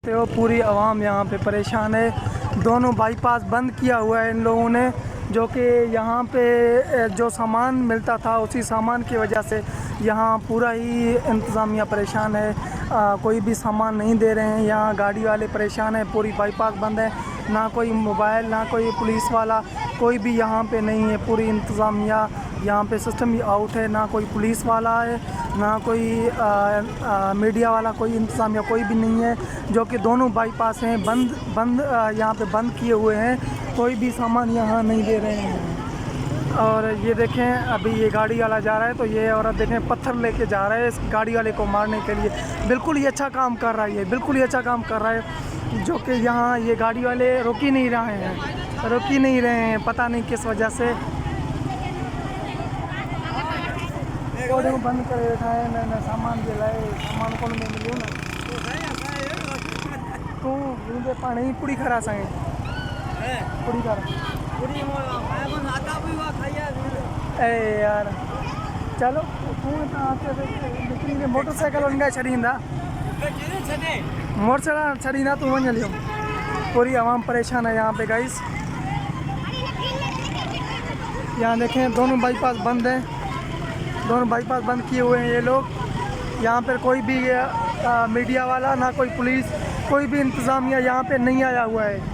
तो पूरी आवाम यहाँ पे परेशान है। दोनों बाईपास बंद किया हुआ है इन लोगों ने, जो कि यहाँ पे जो सामान मिलता था उसी सामान की वजह से यहाँ पूरा ही इंतज़ामिया परेशान है। कोई भी सामान नहीं दे रहे हैं, यहाँ गाड़ी वाले परेशान हैं, पूरी बाईपास बंद है, ना कोई मोबाइल ना कोई पुलिस वाला, कोई भी यहाँ पे नहीं है। पूरी इंतज़ामिया यहाँ पे सिस्टम ही आउट है, ना कोई पुलिस वाला है ना कोई मीडिया वाला, कोई इंतज़ामिया कोई भी नहीं है। जो कि दोनों बाईपास हैं बंद यहाँ पे बंद किए हुए हैं, कोई भी सामान यहाँ नहीं दे रहे हैं। और ये देखें अभी ये गाड़ी वाला जा रहा है तो ये औरत देखें पत्थर लेके जा रहा है इस गाड़ी वाले को मारने के लिए। बिल्कुल ही अच्छा काम कर रहा है, ये बिल्कुल ही अच्छा काम कर रहा है। जो कि यहाँ ये गाड़ी वाले रुक ही नहीं रहे हैं, पता नहीं किस वजह से बंद करे रखा है। मैंने सामान जे लाए सामान को नहीं मिलियो ना तू मुझे पानी पूरी खरा संगे पूरी खरा ए यार चलो तू आते मोटरसाइकिल उनका छड़ींदा मोटरसाइकिल छड़ींदा तू वञ लियो। पूरी आवाम परेशान है यहाँ पे गाइस। यहाँ देखें दोनों बाईपास बंद हैं, दोनों बाईपास बंद किए हुए हैं ये लोग। यहाँ पर कोई भी मीडिया वाला ना कोई पुलिस कोई भी इंतज़ामिया यहाँ पे नहीं आया हुआ है।